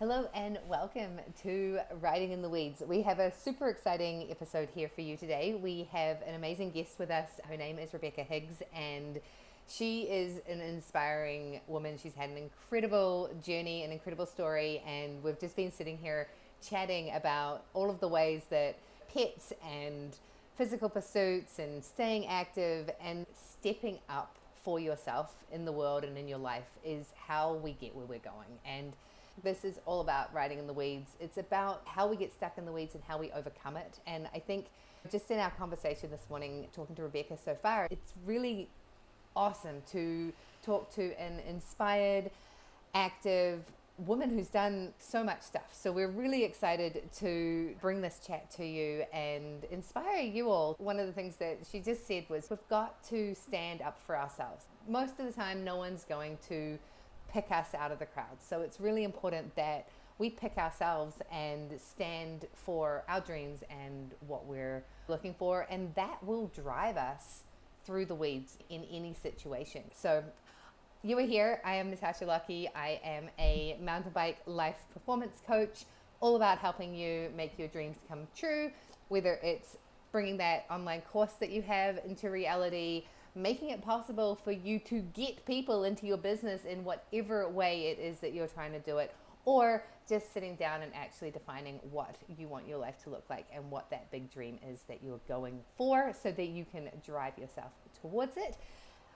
Hello and welcome to Writing in the Weeds. We have a super exciting episode here for you today. We have an amazing guest with us. Her name is Rebekah Higgs, and she is an inspiring woman. She's had an incredible journey, an incredible story, and we've just been sitting here chatting about all of the ways that pets and physical pursuits and staying active and stepping up for yourself in the world and in your life is how we get where we're going. And this is all about writing in the weeds. It's about how we get stuck in the weeds and how we overcome it. And I think just in our conversation this morning, talking to Rebekah so far, it's really awesome to talk to an inspired, active woman who's done so much stuff. So we're really excited to bring this chat to you and inspire you all. One of the things that she just said was, we've got to stand up for ourselves. Most of the time, no one's going to pick us out of the crowd. So it's really important that we pick ourselves and stand for our dreams and what we're looking for. And that will drive us through the weeds in any situation. So you are here. I am Natasha Lucky. I am a mountain bike life performance coach, all about helping you make your dreams come true, whether it's bringing that online course that you have into reality, making it possible for you to get people into your business in whatever way it is that you're trying to do it, or just sitting down and actually defining what you want your life to look like and what that big dream is that you're going for so that you can drive yourself towards it.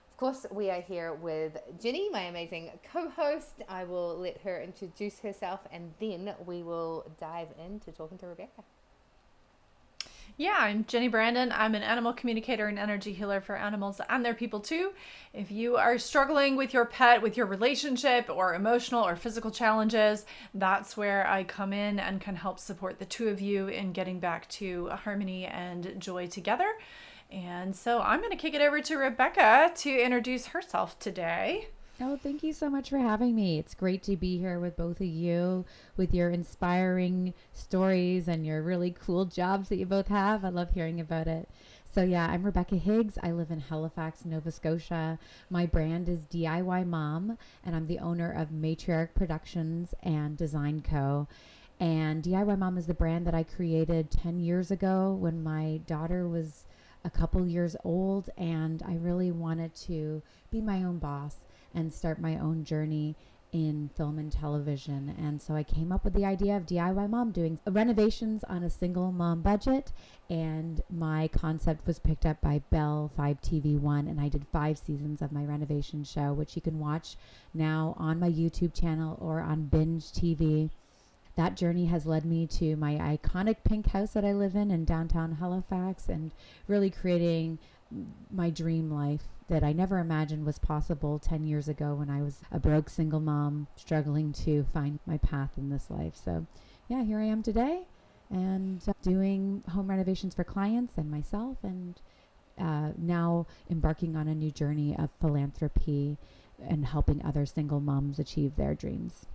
Of course, we are here with Jenny, my amazing co-host. I will let her introduce herself and then we will dive into talking to Rebekah. Yeah, I'm Jenny Brandon. I'm an animal communicator and energy healer for animals and their people too. If you are struggling with your pet, with your relationship or emotional or physical challenges, that's where I come in and can help support the two of you in getting back to harmony and joy together. And so I'm going to kick it over to Rebekah to introduce herself today. Oh, thank you so much for having me. It's great to be here with both of you, with your inspiring stories and your really cool jobs that you both have. I love hearing about it. So yeah, I'm Rebekah Higgs. I live in Halifax, Nova Scotia. My brand is DIY Mom, and I'm the owner of Matriarch Productions and Design Co. And DIY Mom is the brand that I created 10 years ago when my daughter was a couple years old, and I really wanted to be my own boss and start my own journey in film and television. And so I came up with the idea of DIY Mom, doing renovations on a single mom budget. And my concept was picked up by Bell 5 TV1, and I did 5 seasons of my renovation show, which you can watch now on my YouTube channel or on Binge TV. That journey has led me to my iconic pink house that I live in downtown Halifax, and really creating my dream life that I never imagined was possible 10 years ago when I was a broke single mom struggling to find my path in this life. So yeah, here I am today and doing home renovations for clients and myself, and now embarking on a new journey of philanthropy and helping other single moms achieve their dreams.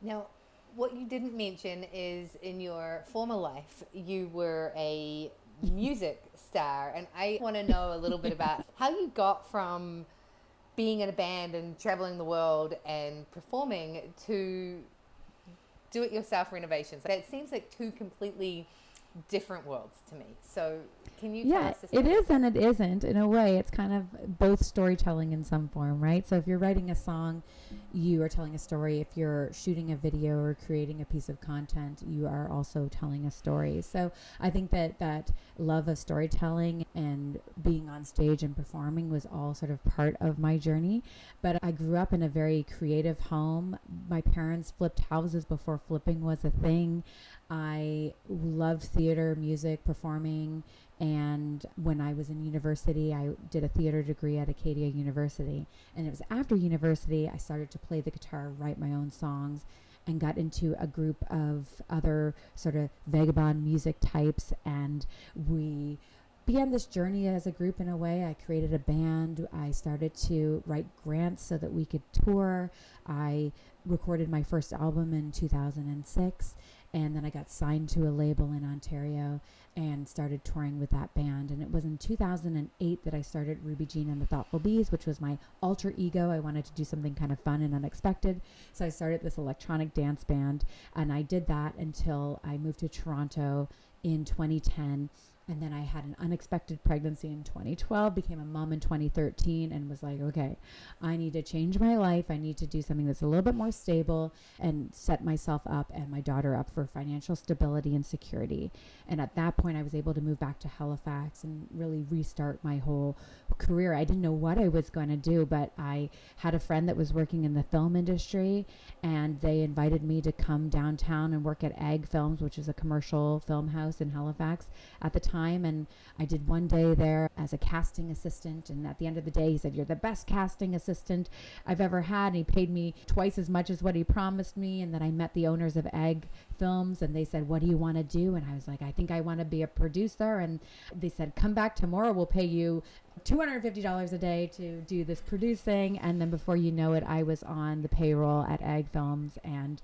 Now, what you didn't mention is in your former life, you were a music star, and I want to know a little bit about how you got from being in a band and traveling the world and performing to do-it-yourself renovations. That seems like two completely different worlds to me. So can you tell us this? It is and it isn't. In a way, it's kind of both storytelling in some form, right? So if you're writing a song, you are telling a story. If you're shooting a video or creating a piece of content, you are also telling a story. So I think that love of storytelling and being on stage and performing was all sort of part of my journey. But I grew up in a very creative home. My parents flipped houses before flipping was a thing. I loved theater, music, performing, and when I was in university, I did a theater degree at Acadia University, and it was after university I started to play the guitar, write my own songs, and got into a group of other sort of vagabond music types, and we began this journey as a group in a way. I created a band. I started to write grants so that we could tour. I recorded my first album in 2006, and then I got signed to a label in Ontario and started touring with that band. And it was in 2008 that I started Ruby Jean and the Thoughtful Bees, which was my alter ego. I wanted to do something kind of fun and unexpected. So I started this electronic dance band, and I did that until I moved to Toronto in 2010. And then I had an unexpected pregnancy in 2012, became a mom in 2013, and was like, okay, I need to change my life. I need to do something that's a little bit more stable and set myself up and my daughter up for financial stability and security. And at that point, I was able to move back to Halifax and really restart my whole career. I didn't know what I was going to do, but I had a friend that was working in the film industry, and they invited me to come downtown and work at Ag Films, which is a commercial film house in Halifax at the time. And I did one day there as a casting assistant, and at the end of the day he said, "You're the best casting assistant I've ever had," and he paid me twice as much as what he promised me. And then I met the owners of Ag Films, and they said, "What do you want to do?" And I was like, "I think I want to be a producer." And they said, "Come back tomorrow, we'll pay you $250 a day to do this producing." And then before you know it, I was on the payroll at Ag Films and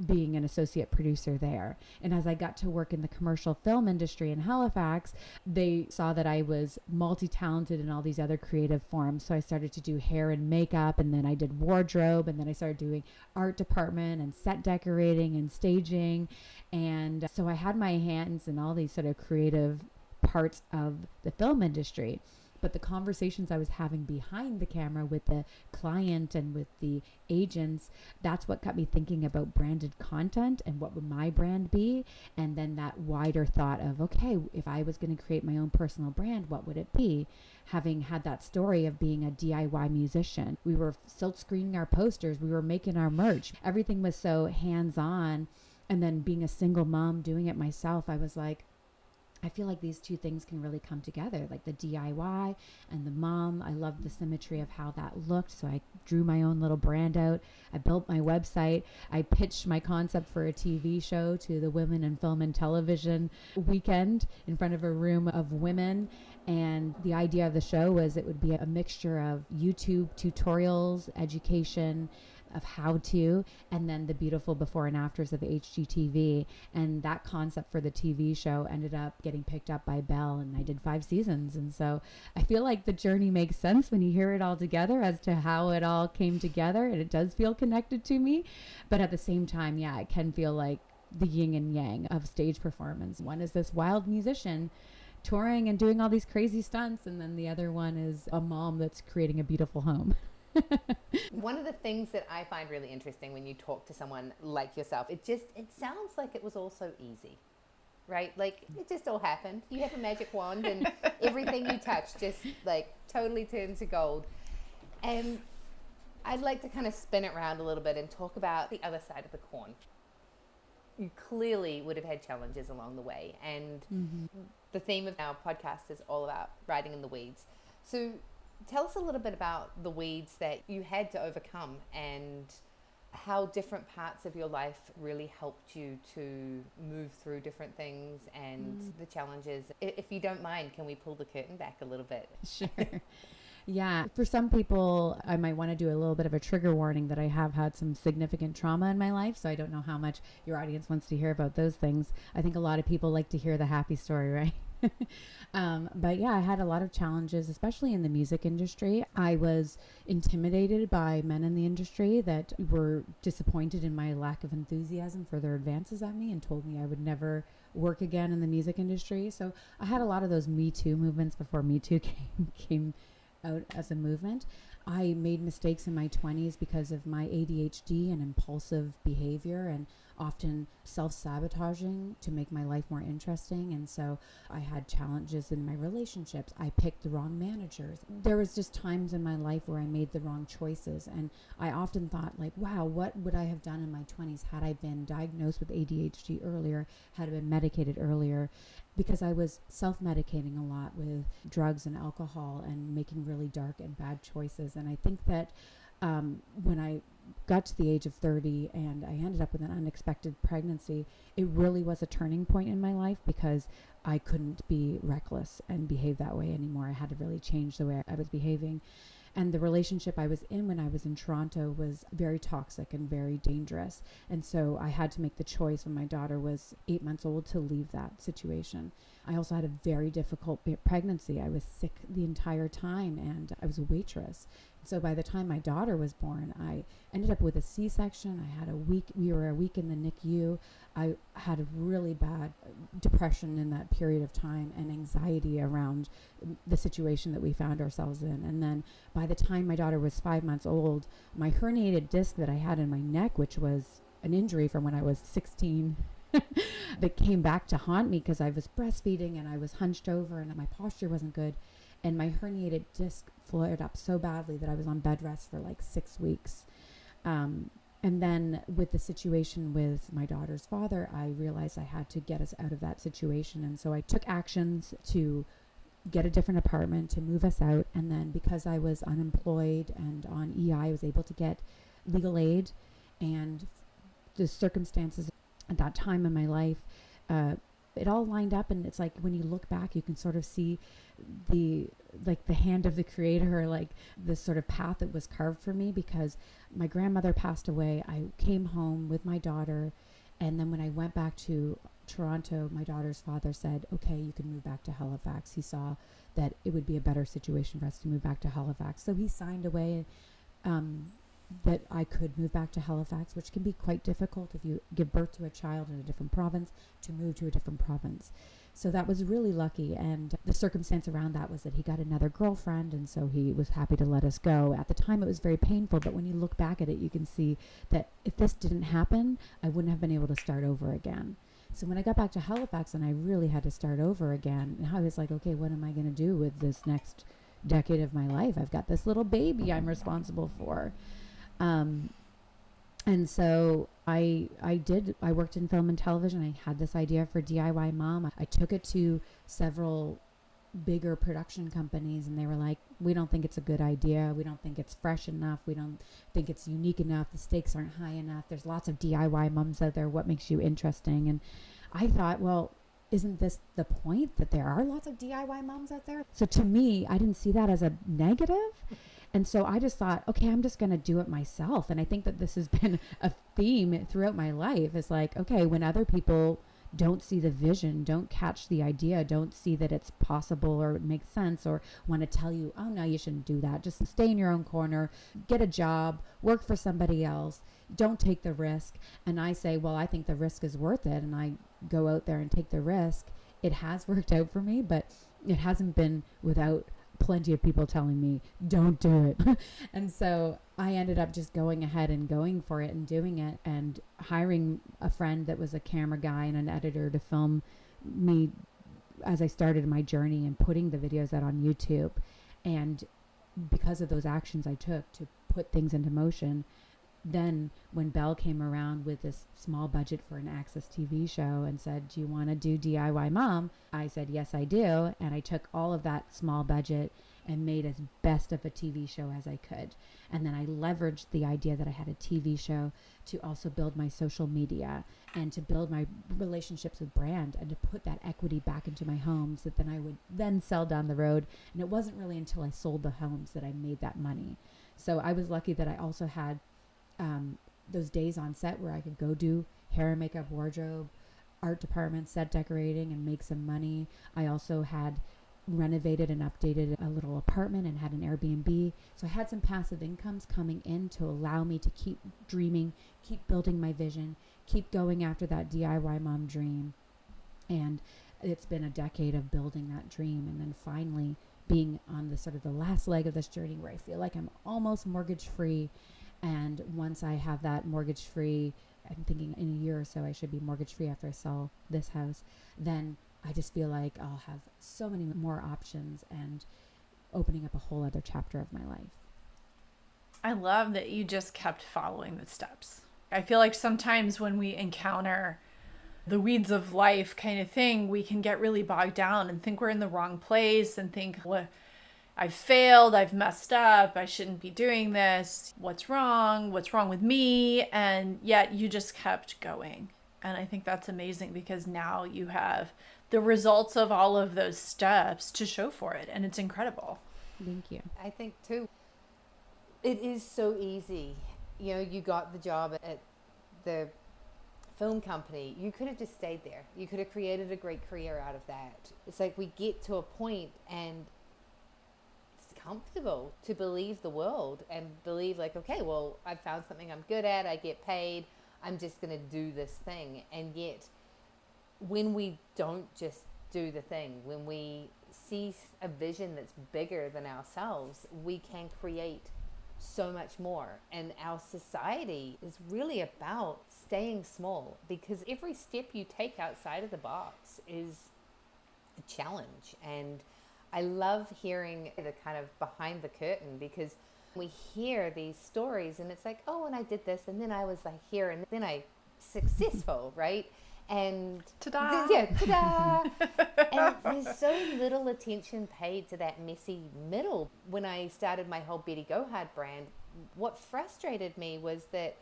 being an associate producer there. And as I got to work in the commercial film industry in Halifax, they saw that I was multi-talented in all these other creative forms. So I started to do hair and makeup, and then I did wardrobe, and then I started doing art department and set decorating and staging. And so I had my hands in all these sort of creative parts of the film industry. But the conversations I was having behind the camera with the client and with the agents, that's what got me thinking about branded content and what would my brand be. And then that wider thought of, okay, if I was going to create my own personal brand, what would it be? Having had that story of being a DIY musician, we were silk screening our posters, we were making our merch. Everything was so hands-on. And then being a single mom, doing it myself, I was like, I feel like these two things can really come together, like the DIY and the mom. I loved the symmetry of how that looked. So I drew my own little brand out. I built my website. I pitched my concept for a TV show to the Women in Film and Television weekend in front of a room of women. And the idea of the show was it would be a mixture of YouTube tutorials, education, of how to, and then the beautiful before and afters of the HGTV. And that concept for the TV show ended up getting picked up by Bell, and I did 5 seasons. And so I feel like the journey makes sense when you hear it all together as to how it all came together, and it does feel connected to me. But at the same time, yeah, it can feel like the yin and yang of stage performance. One is this wild musician touring and doing all these crazy stunts, and then the other one is a mom that's creating a beautiful home. One of the things that I find really interesting when you talk to someone like yourself, it sounds like it was all so easy, right? Like it just all happened. You have a magic wand and everything you touch just like totally turns to gold. And I'd like to kind of spin it around a little bit and talk about the other side of the coin. You clearly would have had challenges along the way. And the theme of our podcast is all about riding in the weeds. So tell us a little bit about the weeds that you had to overcome and how different parts of your life really helped you to move through different things and the challenges. If you don't mind, can we pull the curtain back a little bit? Sure. Yeah. For some people, I might want to do a little bit of a trigger warning that I have had some significant trauma in my life. So I don't know how much your audience wants to hear about those things. I think a lot of people like to hear the happy story, right? But yeah, I had a lot of challenges, especially in the music industry. I was intimidated by men in the industry that were disappointed in my lack of enthusiasm for their advances at me and told me I would never work again in the music industry. So I had a lot of those Me Too movements before Me Too came out as a movement. I made mistakes in my 20s because of my ADHD and impulsive behavior and often self-sabotaging to make my life more interesting. And so I had challenges in my relationships. I picked the wrong managers. There was just times in my life where I made the wrong choices. And I often thought like, wow, what would I have done in my 20s had I been diagnosed with ADHD earlier, had I been medicated earlier? Because I was self-medicating a lot with drugs and alcohol and making really dark and bad choices. And I think that when I got to the age of 30 and I ended up with an unexpected pregnancy, it really was a turning point in my life because I couldn't be reckless and behave that way anymore. I had to really change the way I was behaving. And the relationship I was in when I was in Toronto was very toxic and very dangerous. And so I had to make the choice when my daughter was 8 months old to leave that situation. I also had a very difficult pregnancy. I was sick the entire time and I was a waitress. So by the time my daughter was born, I ended up with a C-section. I had we were a week in the NICU. I had a really bad depression in that period of time and anxiety around the situation that we found ourselves in. And then by the time my daughter was 5 months old, my herniated disc that I had in my neck, which was an injury from when I was 16, that came back to haunt me because I was breastfeeding and I was hunched over and my posture wasn't good. And my herniated disc flared up so badly that I was on bed rest for like 6 weeks. And then with the situation with my daughter's father, I realized I had to get us out of that situation. And so I took actions to get a different apartment, to move us out. And then because I was unemployed and on EI, I was able to get legal aid. And the circumstances at that time in my life, it all lined up. And it's like when you look back, you can sort of see the hand of the creator, or like this sort of path that was carved for me, because my grandmother passed away. I came home with my daughter, and then when I went back to Toronto, my daughter's father said, okay, you can move back to Halifax. He saw that it would be a better situation for us to move back to Halifax, so he signed away that I could move back to Halifax, which can be quite difficult if you give birth to a child in a different province, to move to a different province. So that was really lucky. And the circumstance around that was that he got another girlfriend, and so he was happy to let us go. At the time, it was very painful, but when you look back at it, you can see that if this didn't happen, I wouldn't have been able to start over again. So when I got back to Halifax and I really had to start over again, and I was like, okay, what am I going to do with this next decade of my life? I've got this little baby I'm responsible for. And so I worked in film and television. I had this idea for DIY Mom. I took it to several bigger production companies, and they were like, we don't think it's a good idea. We don't think it's fresh enough. We don't think it's unique enough. The stakes aren't high enough. There's lots of DIY moms out there. What makes you interesting? And I thought, well, isn't this the point, that there are lots of DIY moms out there? So to me, I didn't see that as a negative. And so I just thought, okay, I'm just going to do it myself. And I think that this has been a theme throughout my life. It's like, okay, when other people don't see the vision, don't catch the idea, don't see that it's possible or it makes sense, or want to tell you, oh, no, you shouldn't do that. Just stay in your own corner, get a job, work for somebody else, don't take the risk. And I say, well, I think the risk is worth it. And I go out there and take the risk. It has worked out for me, but it hasn't been without plenty of people telling me, don't do it. And so I ended up just going ahead and going for it and doing it, and hiring a friend that was a camera guy and an editor to film me as I started my journey and putting the videos out on YouTube. And because of those actions I took to put things into motion, then when Belle came around with this small budget for an Access TV show and said, do you want to do DIY Mom? I said, yes, I do. And I took all of that small budget and made as best of a TV show as I could. And then I leveraged the idea that I had a TV show to also build my social media and to build my relationships with brand and to put that equity back into my homes that then I would then sell down the road. And it wasn't really until I sold the homes that I made that money. So I was lucky that I also had those days on set where I could go do hair and makeup, wardrobe, art department, set decorating, and make some money. I also had renovated and updated a little apartment and had an Airbnb. So I had some passive incomes coming in to allow me to keep dreaming, keep building my vision, keep going after that DIY Mom dream. And it's been a decade of building that dream, and then finally being on the sort of the last leg of this journey where I feel like I'm almost mortgage free. And once I have that mortgage free, I'm thinking in a year or so I should be mortgage free after I sell this house, then I just feel like I'll have so many more options and opening up a whole other chapter of my life. I love that you just kept following the steps. I feel like sometimes when we encounter the weeds of life kind of thing, we can get really bogged down and think we're in the wrong place and think, what, I've failed, I've messed up, I shouldn't be doing this. What's wrong? What's wrong with me? And yet you just kept going. And I think that's amazing because now you have the results of all of those steps to show for it. And it's incredible. Thank you. I think too, it is so easy. You know, you got the job at the film company. You could have just stayed there. You could have created a great career out of that. It's like we get to a point and it's comfortable to believe the world and believe like, okay, well, I found something I'm good at. I get paid. I'm just going to do this thing. And yet when we don't just do the thing, when we see a vision that's bigger than ourselves, we can create so much more. And our society is really about staying small, because every step you take outside of the box is a challenge. And I love hearing the kind of behind the curtain, because we hear these stories and it's like, oh, and I did this and then I was like here and then I successful, right? And ta-da! Yeah, ta-da! And there's so little attention paid to that messy middle. When I started my whole Betty Gohard brand, what frustrated me was that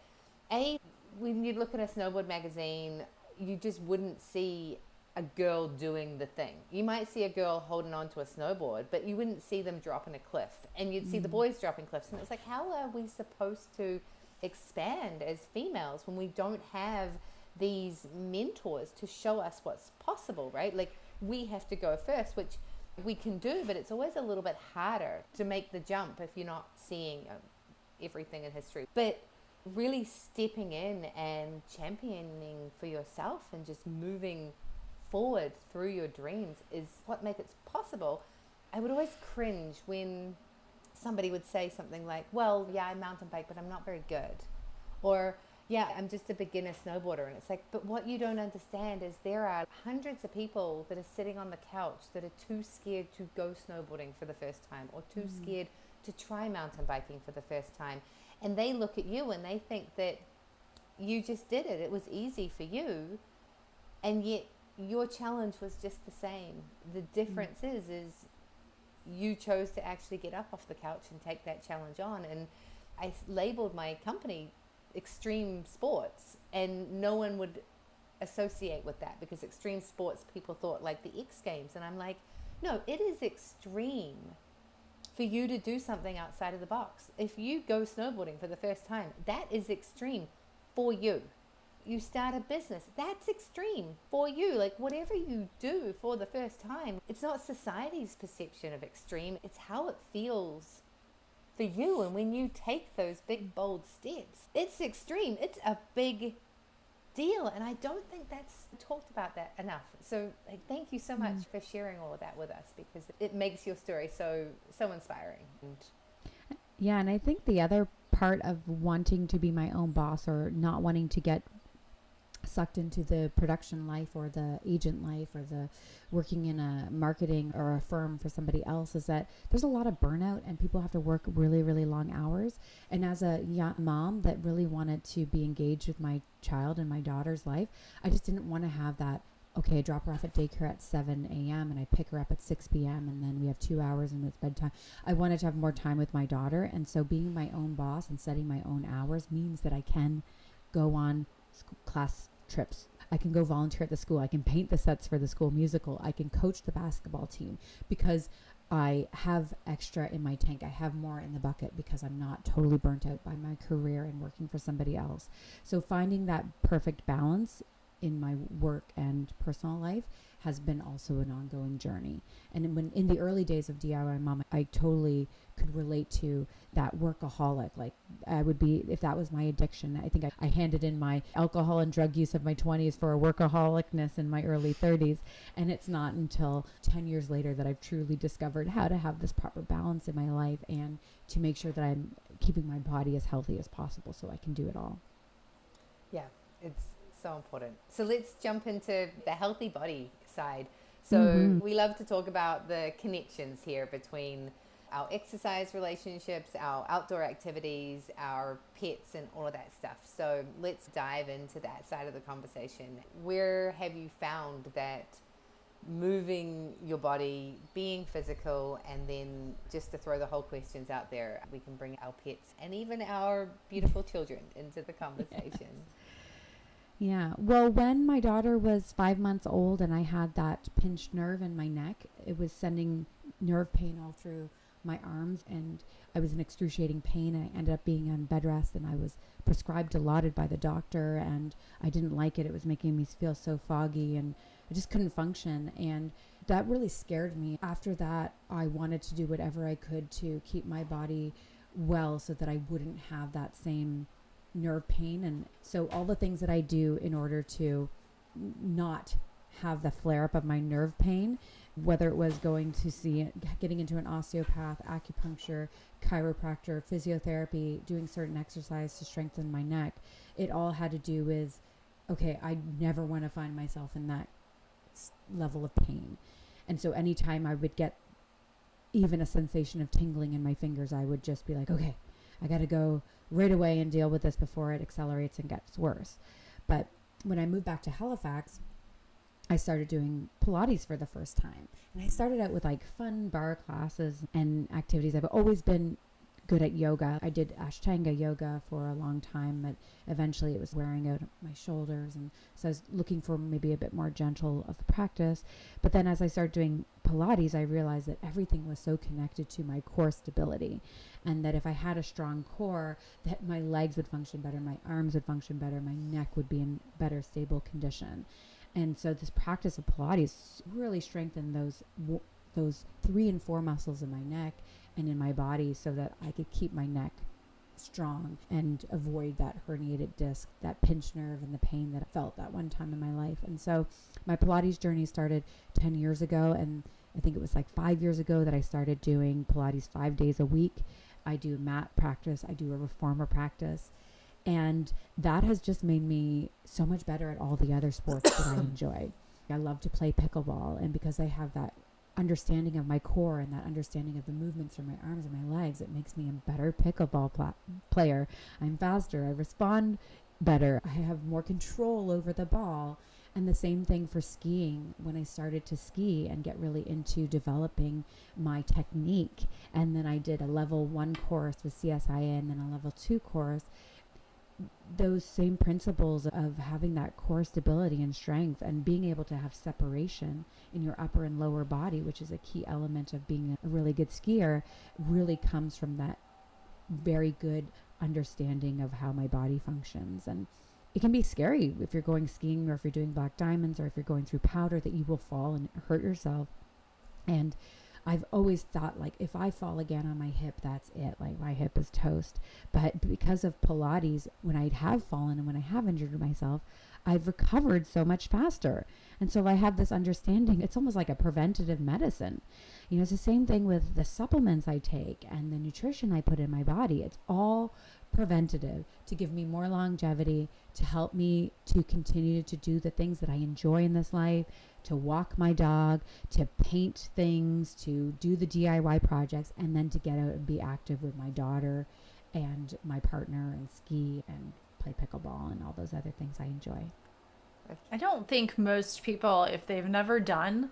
when you look at a snowboard magazine, you just wouldn't see a girl doing the thing. You might see a girl holding on to a snowboard, but you wouldn't see them dropping a cliff. And you'd see the boys dropping cliffs. And it's like, how are we supposed to expand as females when we don't have these mentors to show us what's possible, right? Like, we have to go first, which we can do, but it's always a little bit harder to make the jump if you're not seeing everything in history. But really stepping in and championing for yourself and just moving forward through your dreams is what makes it possible. I would always cringe when somebody would say something like, well, yeah, I mountain bike, but I'm not very good. Or, yeah, I'm just a beginner snowboarder. And it's like, but what you don't understand is there are hundreds of people that are sitting on the couch that are too scared to go snowboarding for the first time, or too scared to try mountain biking for the first time. And they look at you and they think that you just did it. It was easy for you. And yet your challenge was just the same. The difference is you chose to actually get up off the couch and take that challenge on. And I labeled my company Extreme Sports, and no one would associate with that, because extreme sports, people thought like the X Games. And I'm like, no, it is extreme for you to do something outside of the box. If you go snowboarding for the first time, that is extreme for you. You start a business, that's extreme for you. Like, whatever you do for the first time, it's not society's perception of extreme, it's how it feels for you. And when you take those big, bold steps, it's extreme. It's a big deal. And I don't think that's talked about that enough. So like, thank you so much for sharing all of that with us, because it makes your story so inspiring. Yeah, and I think the other part of wanting to be my own boss, or not wanting to get sucked into the production life or the agent life or the working in a marketing or a firm for somebody else, is that there's a lot of burnout and people have to work really, really long hours. And as a young mom that really wanted to be engaged with my child and my daughter's life, I just didn't want to have that, okay, I drop her off at daycare at 7 a.m. and I pick her up at 6 p.m. and then we have 2 hours and it's bedtime. I wanted to have more time with my daughter. And so being my own boss and setting my own hours means that I can go on class trips. I can go volunteer at the school. I can paint the sets for the school musical. I can coach the basketball team because I have extra in my tank. I have more in the bucket because I'm not totally burnt out by my career and working for somebody else. So finding that perfect balance in my work and personal life has been also an ongoing journey. And when in the early days of DIY Mom, I totally could relate to that workaholic. Like I would be, if that was my addiction, I think I handed in my alcohol and drug use of my 20s for a workaholicness in my early 30s. And it's not until 10 years later that I've truly discovered how to have this proper balance in my life and to make sure that I'm keeping my body as healthy as possible so I can do it all. Yeah, it's so important. So let's jump into the healthy body side. So we love to talk about the connections here between our exercise relationships, our outdoor activities, our pets, and all of that stuff. So let's dive into that side of the conversation. Where have you found that moving your body, being physical, and then just to throw the whole questions out there, we can bring our pets and even our beautiful children into the conversation. Yeah. Well, when my daughter was 5 months old and I had that pinched nerve in my neck, it was sending nerve pain all through my arms, and I was in excruciating pain. I ended up being on bed rest, and I was prescribed Dilaudid by the doctor, and I didn't like it. It was making me feel so foggy, and I just couldn't function. And that really scared me. After that, I wanted to do whatever I could to keep my body well so that I wouldn't have that same nerve pain. And so all the things that I do in order to not have the flare up of my nerve pain, whether it was going to see, getting into an osteopath, acupuncture, chiropractor, physiotherapy, doing certain exercise to strengthen my neck, it all had to do with, okay, I never want to find myself in that level of pain. And so anytime I would get even a sensation of tingling in my fingers, I would just be like, okay, I got to go right away and deal with this before it accelerates and gets worse. But when I moved back to Halifax, I started doing Pilates for the first time. And I started out with like fun bar classes and activities. I've always been good at yoga. I did Ashtanga yoga for a long time, but eventually it was wearing out my shoulders. And so I was looking for maybe a bit more gentle of the practice. But then as I started doing Pilates, I realized that everything was so connected to my core stability. And that if I had a strong core, that my legs would function better, my arms would function better, my neck would be in better stable condition. And so this practice of Pilates really strengthened those 3 and 4 muscles in my neck and in my body so that I could keep my neck strong and avoid that herniated disc, that pinched nerve, and the pain that I felt that one time in my life. And so my Pilates journey started 10 years ago, and I think it was like 5 years ago that I started doing Pilates 5 days a week. I do mat practice, I do a reformer practice. And that has just made me so much better at all the other sports that I enjoy. I love to play pickleball. And because I have that understanding of my core and that understanding of the movements from my arms and my legs, it makes me a better pickleball player. I'm faster. I respond better. I have more control over the ball. And the same thing for skiing. When I started to ski and get really into developing my technique, and then I did a level 1 course with CSIA and then a level 2 course, those same principles of having that core stability and strength and being able to have separation in your upper and lower body, which is a key element of being a really good skier, really comes from that very good understanding of how my body functions. And it can be scary if you're going skiing or if you're doing black diamonds or if you're going through powder that you will fall and hurt yourself. And I've always thought, like, if I fall again on my hip, that's it. Like, my hip is toast. But because of Pilates, when I have fallen and when I have injured myself, I've recovered so much faster. And so I have this understanding. It's almost like a preventative medicine. You know, it's the same thing with the supplements I take and the nutrition I put in my body. It's all preventative to give me more longevity, to help me to continue to do the things that I enjoy in this life, to walk my dog, to paint things, to do the DIY projects, and then to get out and be active with my daughter and my partner and ski and play pickleball and all those other things I enjoy. I don't think most people, if they've never done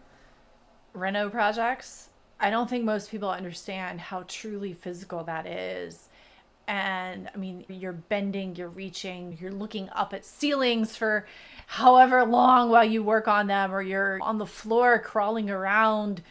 reno projects, I don't think most people understand how truly physical that is. And I mean, you're bending, you're reaching, you're looking up at ceilings for however long while you work on them, or you're on the floor crawling around,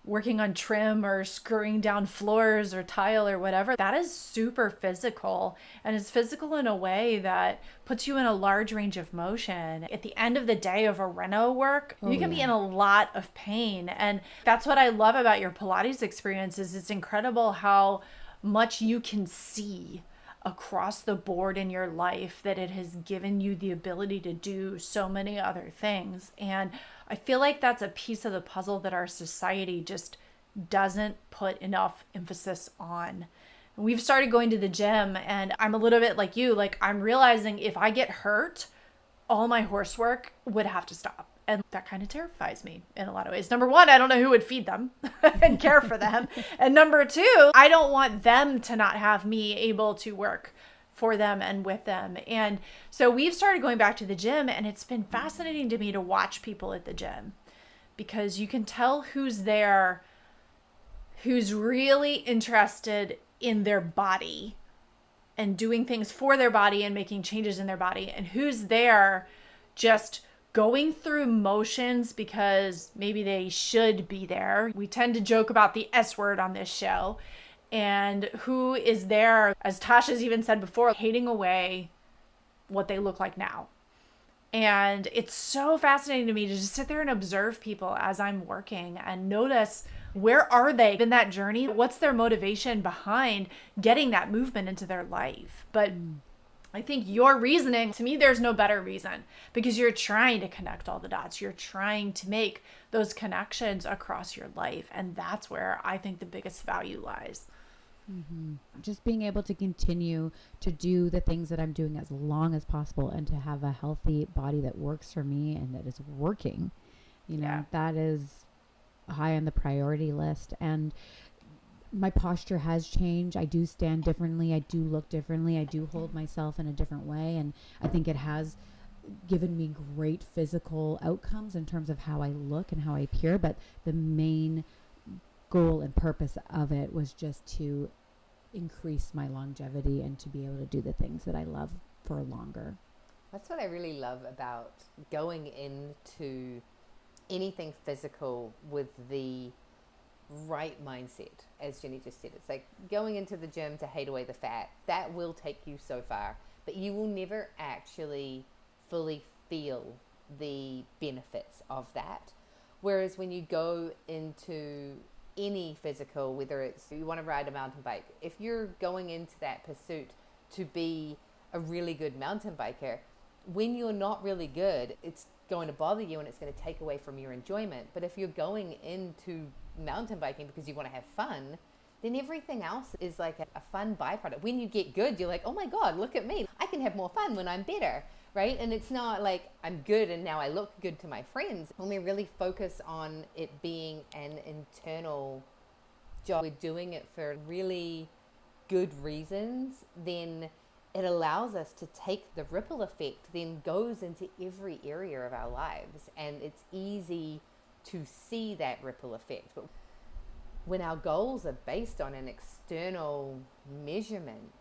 working on trim or screwing down floors or tile or whatever. That is super physical, and it's physical in a way that puts you in a large range of motion. At the end of the day of a reno work, you can be in a lot of pain. And that's what I love about your Pilates experience is it's incredible how much you can see across the board in your life, that it has given you the ability to do so many other things. And I feel like that's a piece of the puzzle that our society just doesn't put enough emphasis on. We've started going to the gym, and I'm a little bit like you, like I'm realizing if I get hurt, all my horse work would have to stop. And that kind of terrifies me in a lot of ways. Number one, I don't know who would feed them and care for them. And number two, I don't want them to not have me able to work for them and with them. And so we've started going back to the gym, and it's been fascinating to me to watch people at the gym, because you can tell who's there, who's really interested in their body and doing things for their body and making changes in their body, and who's there just going through motions because maybe they should be there. We tend to joke about the S word on this show. And who is there, as Tasha's even said before, hating away what they look like now. And it's so fascinating to me to just sit there and observe people as I'm working and notice, where are they in that journey? What's their motivation behind getting that movement into their life? But I think your reasoning, to me, there's no better reason, because you're trying to connect all the dots. You're trying to make those connections across your life. And that's where I think the biggest value lies. Mm-hmm. Just being able to continue to do the things that I'm doing as long as possible, and to have a healthy body that works for me and that is working, that is high on the priority list. And my posture has changed. I do stand differently. I do look differently. I do hold myself in a different way. And I think it has given me great physical outcomes in terms of how I look and how I appear. But the main goal and purpose of it was just to increase my longevity and to be able to do the things that I love for longer. That's what I really love about going into anything physical with the right mindset. As Jenny just said, it's like going into the gym to hate away the fat. That will take you so far, but you will never actually fully feel the benefits of that. Whereas when you go into any physical, whether it's you want to ride a mountain bike, if you're going into that pursuit to be a really good mountain biker, when you're not really good, it's going to bother you and it's going to take away from your enjoyment. But if you're going into mountain biking because you want to have fun, then everything else is like a fun byproduct. When you get good, you're like, oh my God, look at me. I can have more fun when I'm better, right? And it's not like I'm good and now I look good to my friends. When we really focus on it being an internal job, we're doing it for really good reasons, then it allows us to take the ripple effect, then goes into every area of our lives. And it's easy to see that ripple effect. But when our goals are based on an external measurement,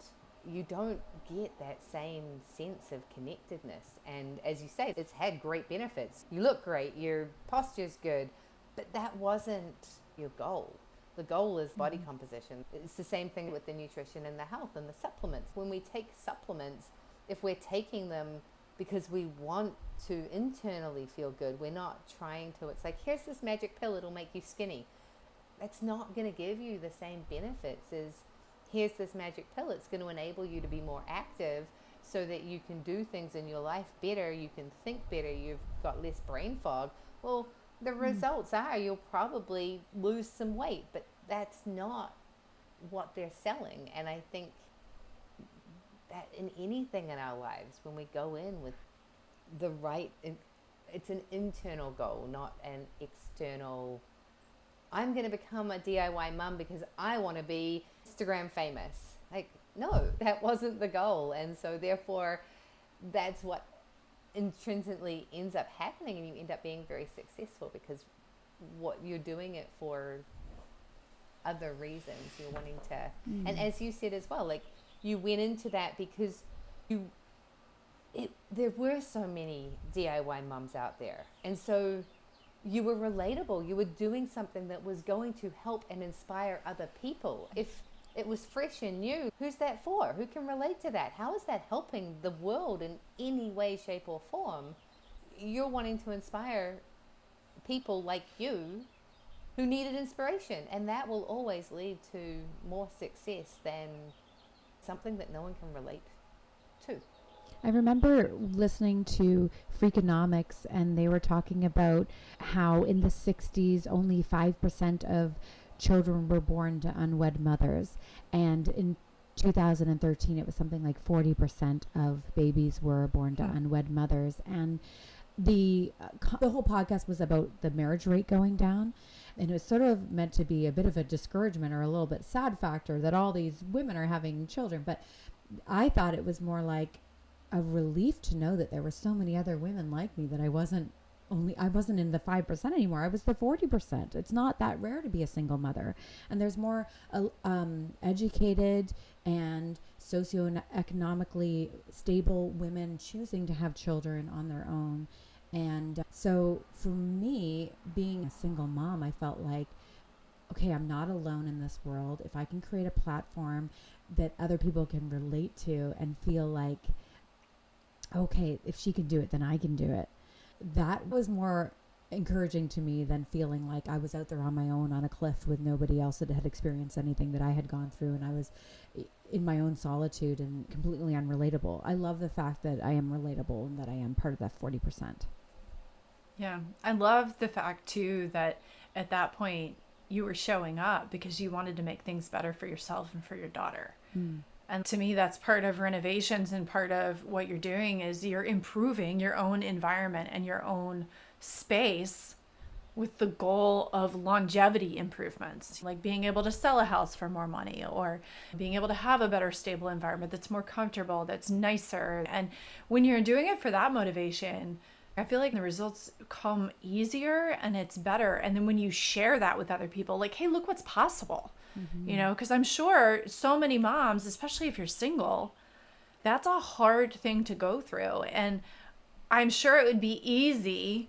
you don't get that same sense of connectedness. And as you say, it's had great benefits. You look great, your posture's good, but that wasn't your goal. The goal is body composition. It's the same thing with the nutrition and the health and the supplements. When we take supplements, if we're taking them because we want to internally feel good, we're not trying to, it's like, here's this magic pill, it'll make you skinny. That's not going to give you the same benefits as here's this magic pill. It's going to enable you to be more active so that you can do things in your life better, you can think better, you've got less brain fog. Well, the results are you'll probably lose some weight, but that's not what they're selling. And I think that in anything in our lives, when we go in with the right, it's an internal goal, not an external, I'm going to become a DIY mum because I want to be Instagram famous. Like, no, that wasn't the goal. And so therefore, that's what intrinsically ends up happening, and you end up being very successful because what you're doing it for other reasons. You're wanting to, and as you said as well, like you went into that because there were so many DIY mums out there, and so you were relatable. You were doing something that was going to help and inspire other people. If it was fresh and new, who's that for? Who can relate to that? How is that helping the world in any way, shape, or form? You're wanting to inspire people like you who needed inspiration, and that will always lead to more success than something that no one can relate to. I remember listening to Freakonomics, and they were talking about how in the 60s only 5% of children were born to unwed mothers, and in 2013 it was something like 40% of babies were born to unwed mothers. And the whole podcast was about the marriage rate going down, and it was sort of meant to be a bit of a discouragement or a little bit sad factor that all these women are having children. But I thought it was more like a relief to know that there were so many other women like me, that I wasn't I wasn't in the 5% anymore. I was the 40%. It's not that rare to be a single mother. And there's more educated and socioeconomically stable women choosing to have children on their own. And so for me, being a single mom, I felt like, okay, I'm not alone in this world. If I can create a platform that other people can relate to and feel like, okay, if she can do it, then I can do it. That was more encouraging to me than feeling like I was out there on my own on a cliff with nobody else that had experienced anything that I had gone through, and I was in my own solitude and completely unrelatable. I love the fact that I am relatable and that I am part of that 40%. Yeah. I love the fact too that at that point you were showing up because you wanted to make things better for yourself and for your daughter. And to me, that's part of renovations, and part of what you're doing is you're improving your own environment and your own space with the goal of longevity improvements, like being able to sell a house for more money, or being able to have a better stable environment that's more comfortable, that's nicer. And when you're doing it for that motivation, I feel like the results come easier and it's better. And then when you share that with other people, like, hey, look what's possible. You know, because I'm sure so many moms, especially if you're single, that's a hard thing to go through. And I'm sure it would be easy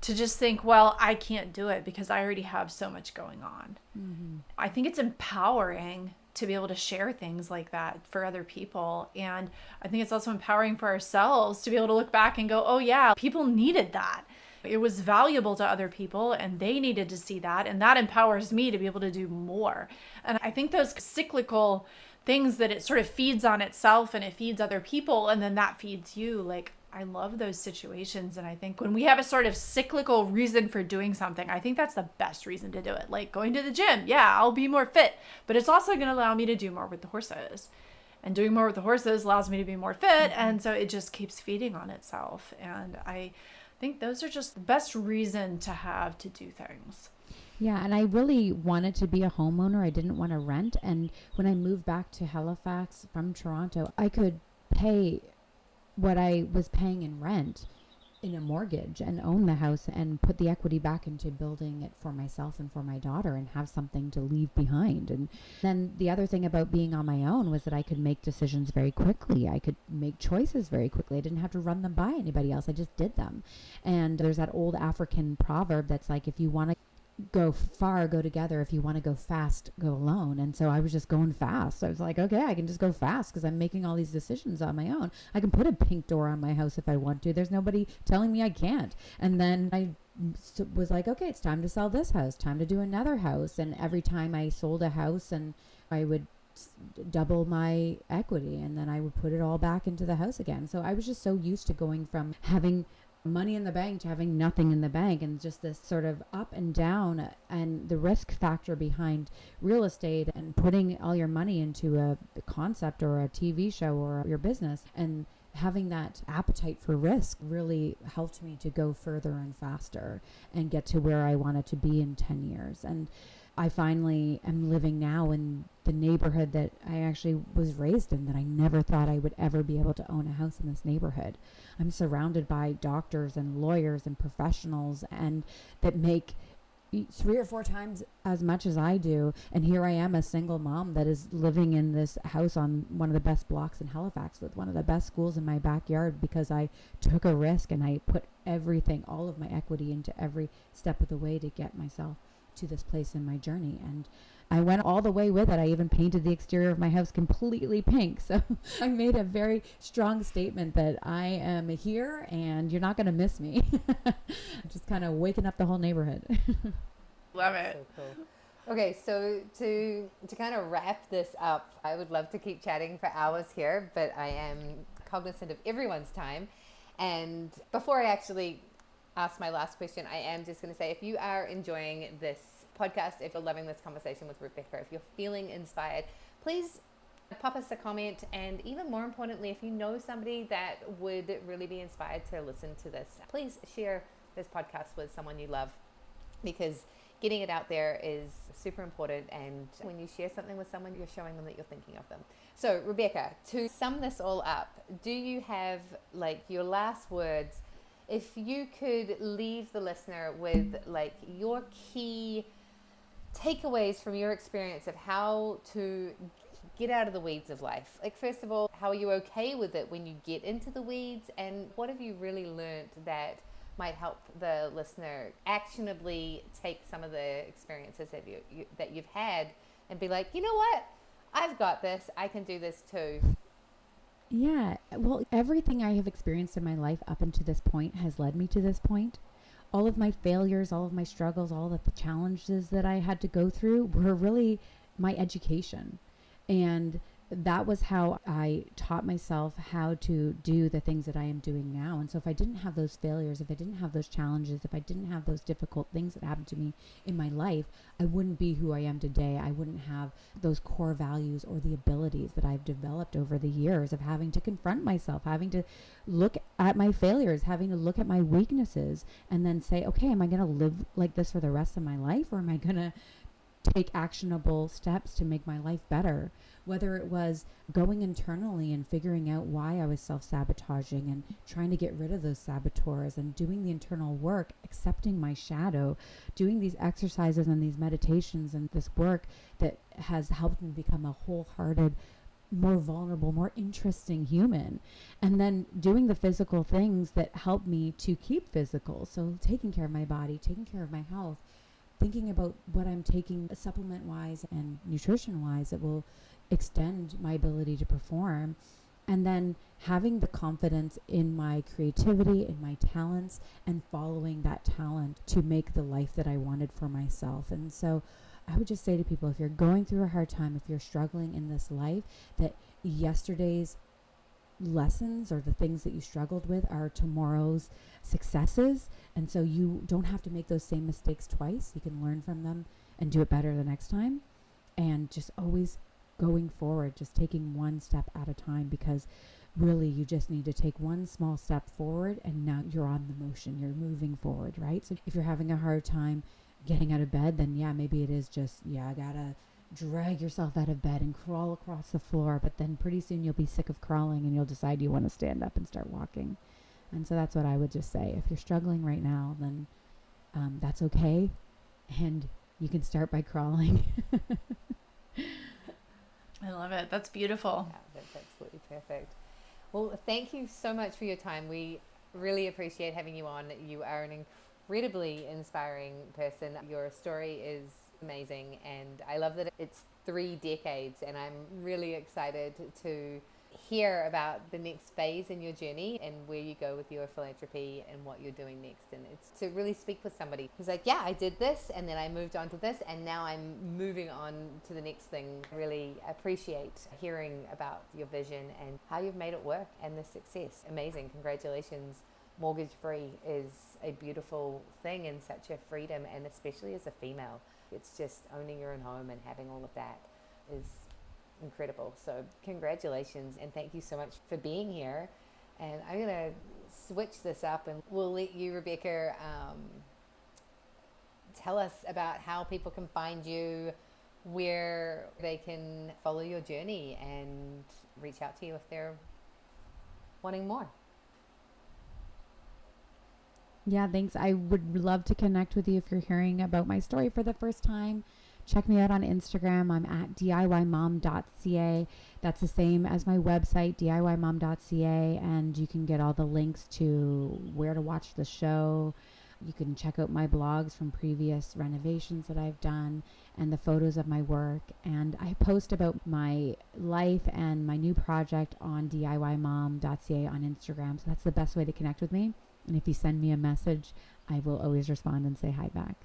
to just think, well, I can't do it because I already have so much going on. I think it's empowering to be able to share things like that for other people. And I think it's also empowering for ourselves to be able to look back and go, oh yeah, people needed that. It was valuable to other people and they needed to see that. And that empowers me to be able to do more. And I think those cyclical things that it sort of feeds on itself and it feeds other people and then that feeds you. Like, I love those situations. And I think when we have a sort of cyclical reason for doing something, I think that's the best reason to do it. Like going to the gym. Yeah, I'll be more fit, but it's also going to allow me to do more with the horses. And doing more with the horses allows me to be more fit. And so it just keeps feeding on itself. And I think those are just the best reason to have to do things. Yeah, and I really wanted to be a homeowner. I didn't want to rent. And when I moved back to Halifax from Toronto, I could pay what I was paying in rent in a mortgage and own the house and put the equity back into building it for myself and for my daughter and have something to leave behind. And then the other thing about being on my own was that I could make decisions very quickly. I could make choices very quickly. I didn't have to run them by anybody else. I just did them. And there's that old African proverb that's like, if you want to go far, go together. If you want to go fast, go alone. And so I was just going fast. So I was like, okay, I can just go fast because I'm making all these decisions on my own. I can put a pink door on my house if I want to. There's nobody telling me I can't. And then I was like, okay, it's time to sell this house, time to do another house. And every time I sold a house, and I would double my equity, and then I would put it all back into the house again. So I was just so used to going from having money in the bank to having nothing in the bank, and just this sort of up and down, and the risk factor behind real estate and putting all your money into a concept or a TV show or your business, and having that appetite for risk really helped me to go further and faster and get to where I wanted to be in 10 years. And I finally am living now in the neighborhood that I actually was raised in, that I never thought I would ever be able to own a house in this neighborhood. I'm surrounded by doctors and lawyers and professionals, and that make 3 or 4 times as much as I do. And here I am, a single mom that is living in this house on one of the best blocks in Halifax with one of the best schools in my backyard, because I took a risk and I put everything, all of my equity, into every step of the way to get myself to this place in my journey. And I went all the way with it. I even painted the exterior of my house completely pink. So I made a very strong statement that I am here and you're not going to miss me. Just kind of waking up the whole neighborhood. Love it. So cool. Okay, so to kind of wrap this up, I would love to keep chatting for hours here, but I am cognizant of everyone's time. And before I actually ask my last question, I am just going to say, if you are enjoying this podcast, if you're loving this conversation with Rebekah, if you're feeling inspired, please pop us a comment. And even more importantly, if you know somebody that would really be inspired to listen to this, please share this podcast with someone you love, because getting it out there is super important. And when you share something with someone, you're showing them that you're thinking of them. So Rebekah, to sum this all up, do you have like your last words if you could leave the listener with like your key takeaways from your experience of how to get out of the weeds of life. Like, first of all, how are you okay with it when you get into the weeds? And what have you really learned that might help the listener actionably take some of the experiences that you've had and be like, you know what? I've got this. I can do this too. Yeah. Well, everything I have experienced in my life up until this point has led me to this point. All of my failures, all of my struggles, all of the challenges that I had to go through were really my education. And that was how I taught myself how to do the things that I am doing now. And so if I didn't have those failures, if I didn't have those challenges, if I didn't have those difficult things that happened to me in my life, I wouldn't be who I am today. I wouldn't have those core values or the abilities that I've developed over the years of having to confront myself, having to look at my failures, having to look at my weaknesses, and then say, okay, am I going to live like this for the rest of my life, or am I going to take actionable steps to make my life better? Whether it was going internally and figuring out why I was self-sabotaging and trying to get rid of those saboteurs and doing the internal work, accepting my shadow, doing these exercises and these meditations and this work that has helped me become a wholehearted, more vulnerable, more interesting human. And then doing the physical things that help me to keep physical. So taking care of my body, taking care of my health, thinking about what I'm taking supplement-wise and nutrition-wise that will extend my ability to perform, and then having the confidence in my creativity, in my talents, and following that talent to make the life that I wanted for myself. And so I would just say to people, if you're going through a hard time, if you're struggling in this life, that yesterday's lessons or the things that you struggled with are tomorrow's successes. And so you don't have to make those same mistakes twice. You can learn from them and do it better the next time. And just always going forward, just taking one step at a time, because really you just need to take one small step forward and now you're on the motion, you're moving forward, right? So if you're having a hard time getting out of bed, then yeah, maybe it is just, I gotta drag yourself out of bed and crawl across the floor, but then pretty soon you'll be sick of crawling and you'll decide you want to stand up and start walking. And so that's what I would just say. If you're struggling right now, then that's okay, and you can start by crawling. I love it. That's beautiful. Yeah, that's absolutely perfect. Well, thank you so much for your time. We really appreciate having you on. You are an incredibly inspiring person. Your story is amazing, and I love that it's 3 decades, and I'm really excited to hear about the next phase in your journey and where you go with your philanthropy and what you're doing next. And it's to really speak with somebody who's like, yeah, I did this and then I moved on to this and now I'm moving on to the next thing. Really appreciate hearing about your vision and how you've made it work and the success. Amazing. Congratulations. Mortgage free is a beautiful thing and such a freedom, and especially as a female, it's just owning your own home and having all of that is incredible. So congratulations, and thank you so much for being here. And I'm gonna switch this up and we'll let you, Rebekah, tell us about how people can find you, where they can follow your journey and reach out to you if they're wanting more. Yeah, thanks. I would love to connect with you if you're hearing about my story for the first time. Check me out on Instagram. I'm at diymom.ca. That's the same as my website, diymom.ca, and you can get all the links to where to watch the show. You can check out my blogs from previous renovations that I've done and the photos of my work. And I post about my life and my new project on diymom.ca on Instagram. So that's the best way to connect with me. And if you send me a message, I will always respond and say hi back.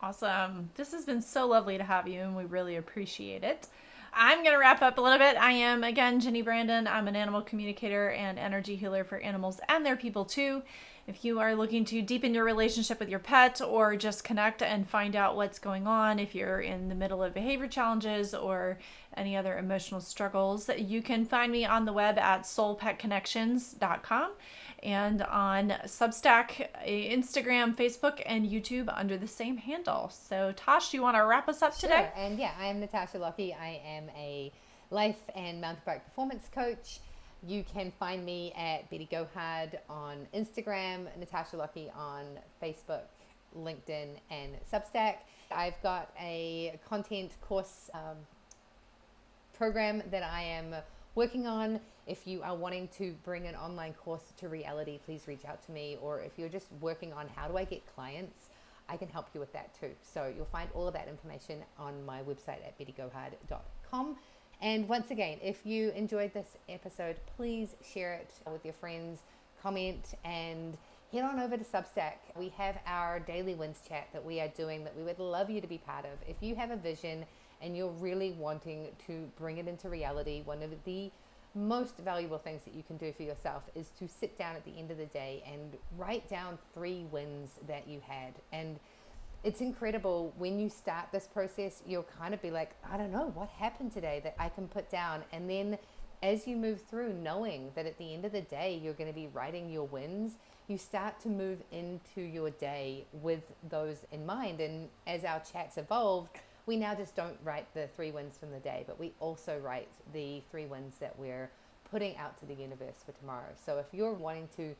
Awesome. This has been so lovely to have you, and we really appreciate it. I'm going to wrap up a little bit. I am, again, Jenny Brandon. I'm an animal communicator and energy healer for animals and their people too. If you are looking to deepen your relationship with your pet or just connect and find out what's going on, if you're in the middle of behavior challenges or any other emotional struggles, you can find me on the web at soulpetconnections.com and on Substack, Instagram, Facebook, and YouTube under the same handle. So, Tosh, do you want to wrap us up today? And yeah, I am Natasha Lockie. I am a life and mountain bike performance coach. You can find me at Betty Gohard on Instagram, Natasha Lockie on Facebook, LinkedIn, and Substack. I've got a content course program that I am working on. If you are wanting to bring an online course to reality, please reach out to me. Or if you're just working on how do I get clients, I can help you with that too. So you'll find all of that information on my website at bettygohard.com. And once again, if you enjoyed this episode, please share it with your friends, comment, and head on over to Substack. We have our daily wins chat that we are doing that we would love you to be part of. If you have a vision and you're really wanting to bring it into reality, one of the most valuable things that you can do for yourself is to sit down at the end of the day and write down 3 wins that you had. And it's incredible when you start this process, you'll kind of be like, I don't know what happened today that I can put down. And then as you move through, knowing that at the end of the day, you're going to be writing your wins, you start to move into your day with those in mind. And as our chats evolved, we now just don't write the 3 wins from the day, but we also write the 3 wins that we're putting out to the universe for tomorrow. So if you're wanting to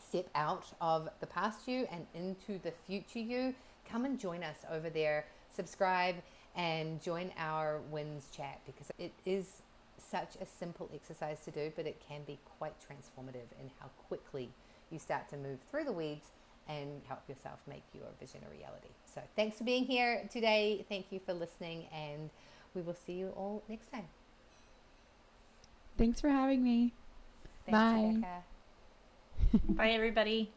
step out of the past you and into the future you, come and join us over there, subscribe, and join our wins chat, because it is such a simple exercise to do, but it can be quite transformative in how quickly you start to move through the weeds and help yourself make your vision a reality. So thanks for being here today. Thank you for listening, and we will see you all next time. Thanks for having me. Thanks, Bye. Rebekah. Bye, everybody.